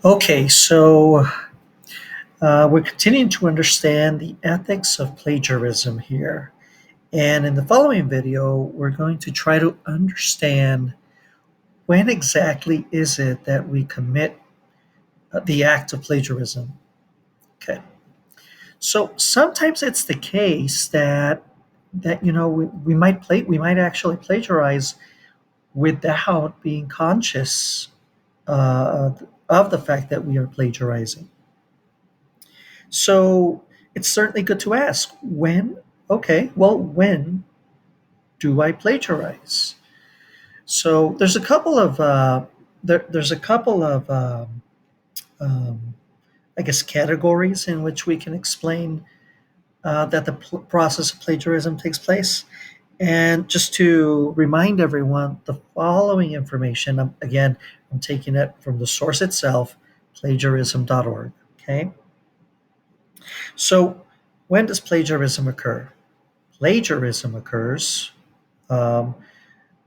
Okay, so we're continuing to understand the ethics of plagiarism here. And in the following video, we're going to try to understand when exactly is it that we commit the act of plagiarism. Okay, so sometimes it's the case that we might actually plagiarize without being conscious uh, of the fact that we are plagiarizing. So it's certainly good to ask when, okay, well, when do I plagiarize? So there's a couple of um, I guess categories in which we can explain that the process of plagiarism takes place. And just to remind everyone, the following information, again, I'm taking it from the source itself, plagiarism.org. Okay. So when does plagiarism occur? Plagiarism occurs um,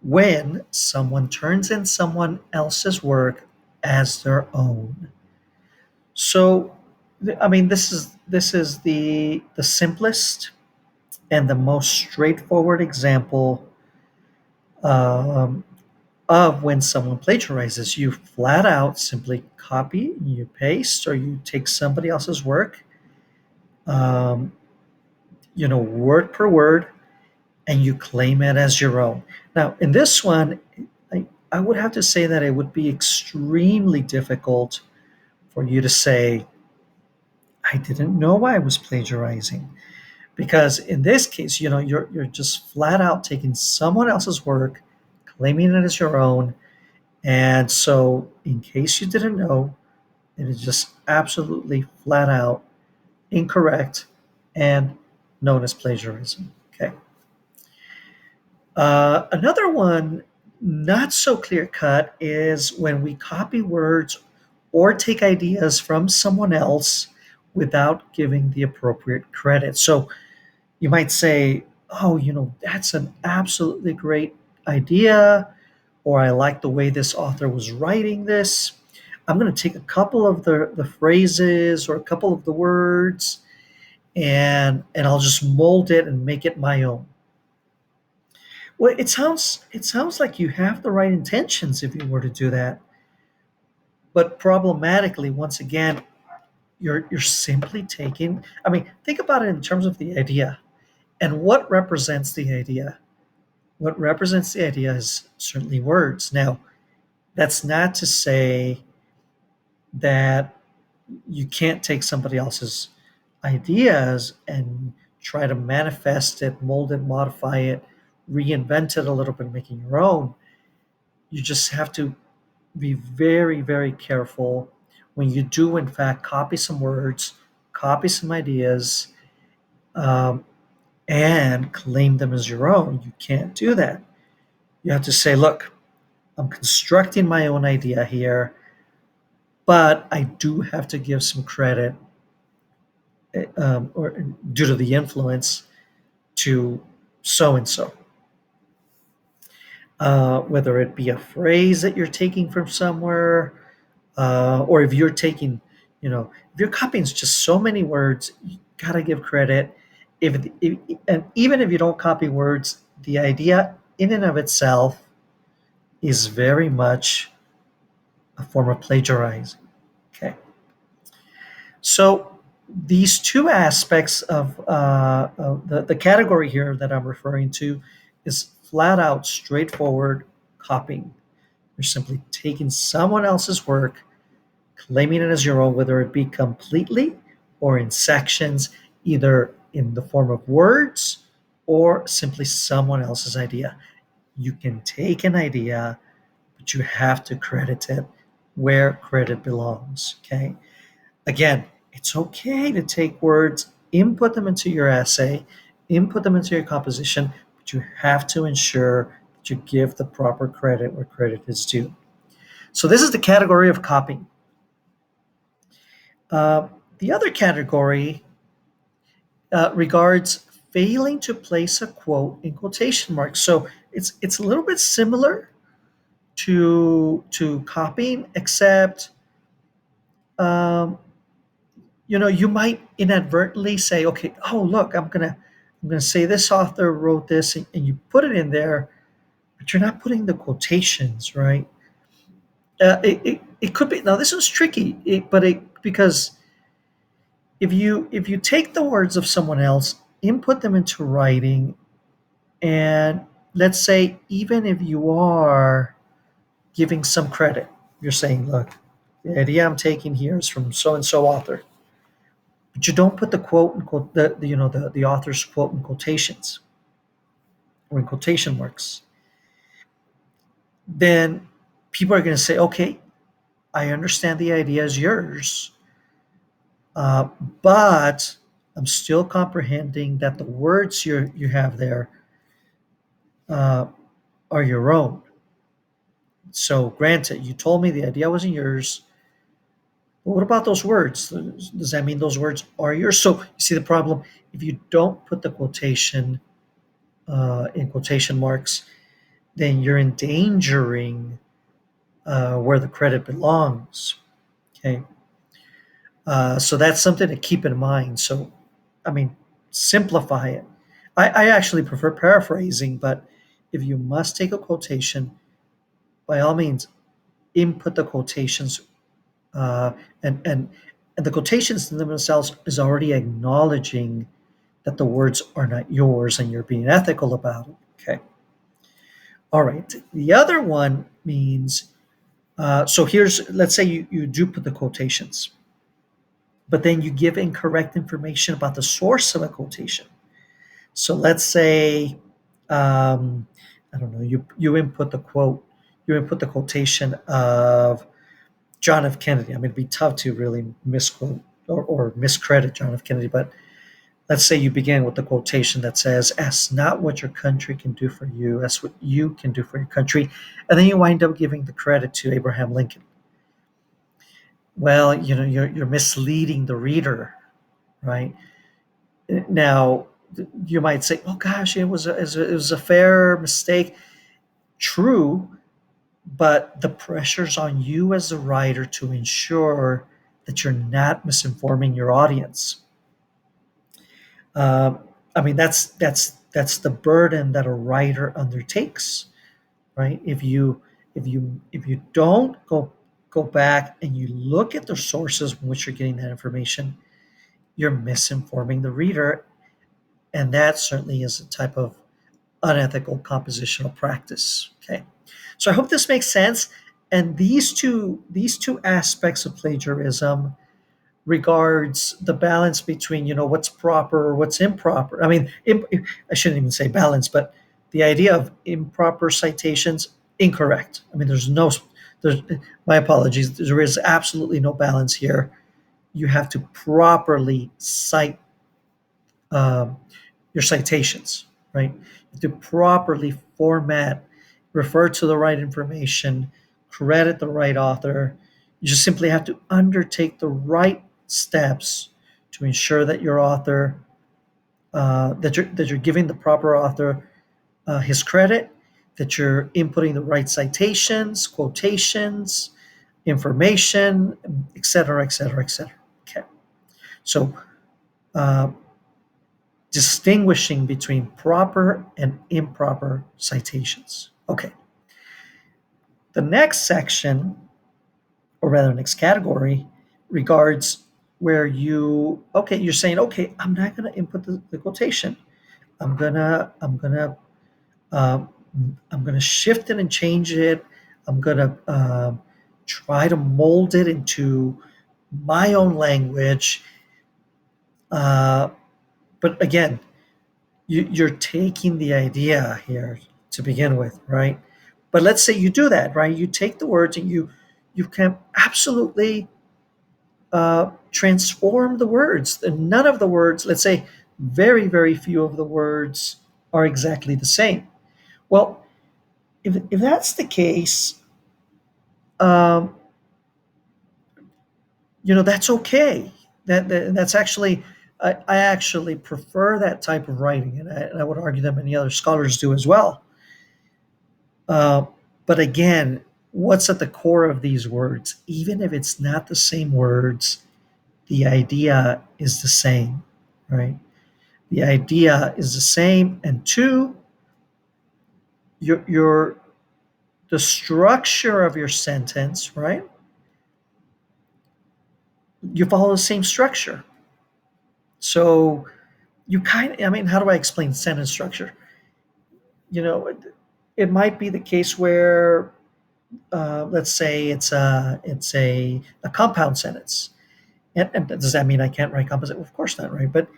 when someone turns in someone else's work as their own. So, I mean, this is the simplest and the most straightforward example um, of when someone plagiarizes. You flat out simply copy, you paste, or you take somebody else's work, um, word per word, and you claim it as your own. Now, in this one, I would have to say that it would be extremely difficult for you to say, I didn't know I was plagiarizing. Because in this case, you're just flat out taking someone else's work, claiming it as your own. And so, in case you didn't know, it is just absolutely flat out incorrect and known as plagiarism. Okay. Another one, not so clear cut, is when we copy words or take ideas from someone else without giving the appropriate credit. So you might say, oh, that's an absolutely great idea, or I like the way this author was writing this. I'm going to take a couple of the phrases or a couple of the words and I'll just mold it and make it my own. Well, it sounds like you have the right intentions if you were to do that, but problematically, once again, you're simply taking. I mean, think about it in terms of the idea and what represents the idea. What represents the idea is certainly words. Now, that's not to say that you can't take somebody else's ideas and try to manifest it, mold it, modify it, reinvent it a little bit, making your own. You just have to be very, very careful when you do, in fact, copy some words, copy some ideas, um, and claim them as your own. You can't do that. You have to say, look, I'm constructing my own idea here, but I do have to give some credit or due to the influence to so and so. Whether it be a phrase that you're taking from somewhere, or if you're taking, if you're copying just so many words, you gotta give credit. If and even if you don't copy words, the idea in and of itself is very much a form of plagiarizing. Okay, so these two aspects of the category here that I'm referring to is flat out straightforward copying. You're simply taking someone else's work, claiming it as your own, whether it be completely or in sections, either in the form of words or simply someone else's idea. You can take an idea, but you have to credit it where credit belongs. Okay. Again, it's okay to take words, input them into your essay, input them into your composition, but you have to ensure that you give the proper credit where credit is due. So this is the category of copying. Uh, the other category regards failing to place a quote in quotation marks. So it's a little bit similar to copying, except um, you might inadvertently say, okay, oh look, I'm gonna say this author wrote this, and you put it in there, but you're not putting the quotations, right? It could be, now this is tricky, because if you take the words of someone else, input them into writing, and let's say even if you are giving some credit, you're saying, look, the idea I'm taking here is from so and so author, but you don't put the quote and quote the author's quote in quotations or in quotation marks, then people are going to say, okay, I understand the idea is yours, uh, but I'm still comprehending that the words you have there uh, are your own. So, granted, you told me the idea wasn't yours. But what about those words? Does that mean those words are yours? So, you see the problem? If you don't put the quotation in quotation marks, then you're endangering where the credit belongs. Okay. So that's something to keep in mind. So, I mean, simplify it. I actually prefer paraphrasing, but if you must take a quotation, by all means, input the quotations, uh, and and and the quotations in themselves is already acknowledging that the words are not yours and you're being ethical about it. Okay. All right. The other one means, so here's, let's say you do put the quotations, but then you give incorrect information about the source of a quotation. So let's say, I don't know, you input the quote, you input the quotation of John F. Kennedy. I mean, it'd be tough to really misquote or miscredit John F. Kennedy, but let's say you begin with the quotation that says, "Ask not what your country can do for you, ask what you can do for your country," and then you wind up giving the credit to Abraham Lincoln. Well, you're misleading the reader, right? Now, you might say, "Oh gosh, it was a fair mistake." True, but the pressure's on you as a writer to ensure that you're not misinforming your audience. Um, I mean, that's the burden that a writer undertakes, right? If you don't go back and you look at the sources from which you're getting that information, you're misinforming the reader, and that certainly is a type of unethical compositional practice. Okay, so I hope this makes sense. And these two aspects of plagiarism regards the balance between what's proper or what's improper. I mean, I shouldn't even say balance, but the idea of improper citations, incorrect. I mean, there's my apologies. There is absolutely no balance here. You have to properly cite um, your citations, right? You have to properly format, refer to the right information, credit the right author. You just simply have to undertake the right steps to ensure that your author, that you're giving the proper author his credit, that you're inputting the right citations, quotations, information, et cetera, et cetera, et cetera. Okay. So, uh, distinguishing between proper and improper citations. Okay. The next section, or rather, next category, regards where you're saying, okay, I'm not going to input the quotation. I'm gonna, I'm gonna, um, I'm gonna shift it and change it. I'm gonna try to mold it into my own language. Uh, but again, you're taking the idea here to begin with, right? But let's say you do that, right? You take the words and you can absolutely transform the words. And none of the words, let's say, very very few of the words are exactly the same. Well, if that's the case, um, that's okay. That's actually, I actually prefer that type of writing, and I would argue that many other scholars do as well. Uh, but again, what's at the core of these words. Even if it's not the same words, the idea is the same, right? The idea is the same. And two, your the structure of your sentence, right? You follow the same structure. So you kind of, I mean, how do I explain sentence structure? You know, it might be the case where, let's say it's a compound sentence. And does that mean I can't write composite? Of course not, right? But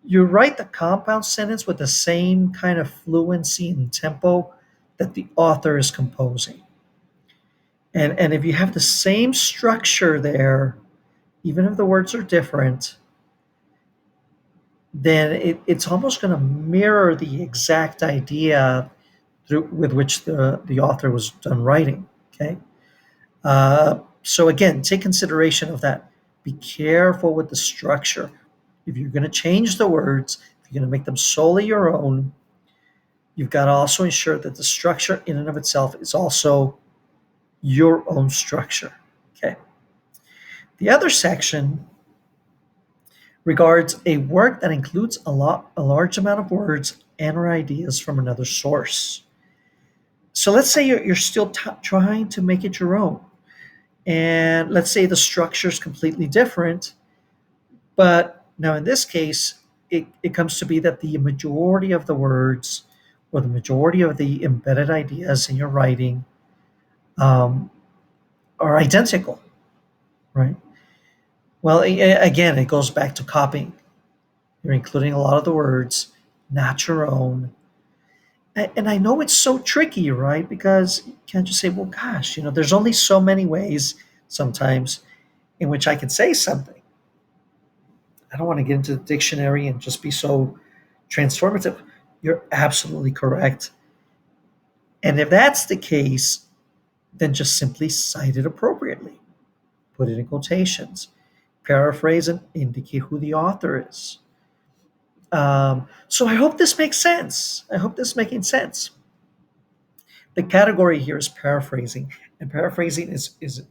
you write the compound sentence with the same kind of fluency and tempo that the author is composing. And if you have the same structure there, even if the words are different, then it's almost going to mirror the exact idea with which the author was done writing. Okay. So again, take consideration of that. Be careful with the structure. If you're going to change the words, if you're going to make them solely your own, you've got to also ensure that the structure in and of itself is also your own structure. Okay. The other section regards a work that includes a large amount of words and or ideas from another source. So let's say you're still trying to make it your own. And let's say the structure is completely different. But now in this case, it comes to be that the majority of the words or the majority of the embedded ideas in your writing um, are identical, right? Well, again, it goes back to copying. You're including a lot of the words, not your own. And I know it's so tricky, right? Because you can't just say, well, gosh, there's only so many ways sometimes in which I can say something. I don't want to get into the dictionary and just be so transformative. You're absolutely correct. And if that's the case, then just simply cite it appropriately. Put it in quotations. Paraphrase and indicate who the author is. So I hope this makes sense. I hope this is making sense. The category here is paraphrasing, and paraphrasing is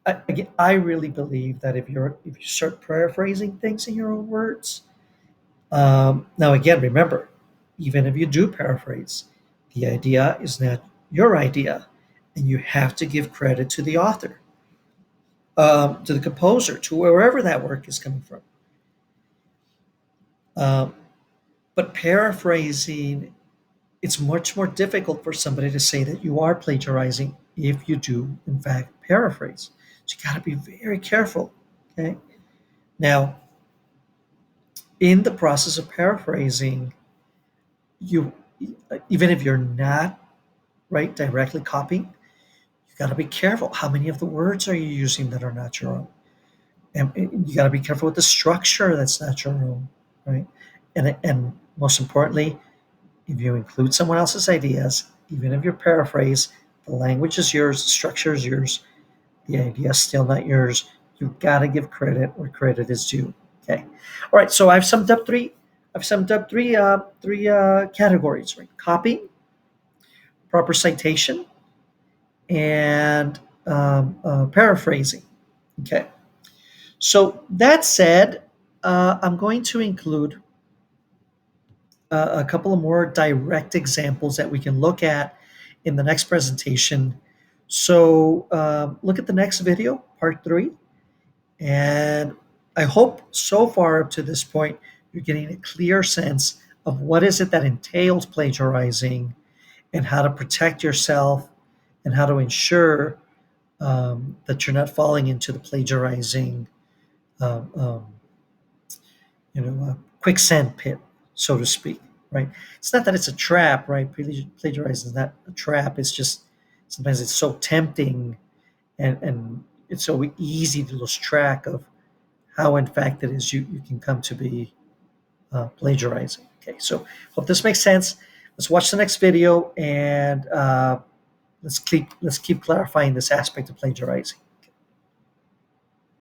again. I really believe that if you start paraphrasing things in your own words, now again, remember, even if you do paraphrase, the idea is not your idea, and you have to give credit to the author, to the composer, to wherever that work is coming from. Um, but paraphrasing, it's much more difficult for somebody to say that you are plagiarizing if you do, in fact, paraphrase. So you got to be very careful. Okay. Now, in the process of paraphrasing, you even if you're not right directly copying, you got to be careful. How many of the words are you using that are not your own? And you got to be careful with the structure that's not your own, right? And most importantly, if you include someone else's ideas, even if you paraphrase, the language is yours, the structure is yours, the idea is still not yours. You've got to give credit where credit is due. Okay. All right. So I've summed up three. Three categories: right? Copy, proper citation, and paraphrasing. Okay. So that said, I'm going to include a couple of more direct examples that we can look at in the next presentation. So look at the next video, part 3. And I hope so far up to this point, you're getting a clear sense of what is it that entails plagiarizing and how to protect yourself and how to ensure that you're not falling into the plagiarizing um, um, quicksand pit, so to speak, right? It's not that it's a trap, right? Plagiarizing is not a trap. It's just sometimes it's so tempting and it's so easy to lose track of how, in fact, it is you can come to be plagiarizing. Okay, so hope this makes sense. Let's watch the next video and let's keep clarifying this aspect of plagiarizing.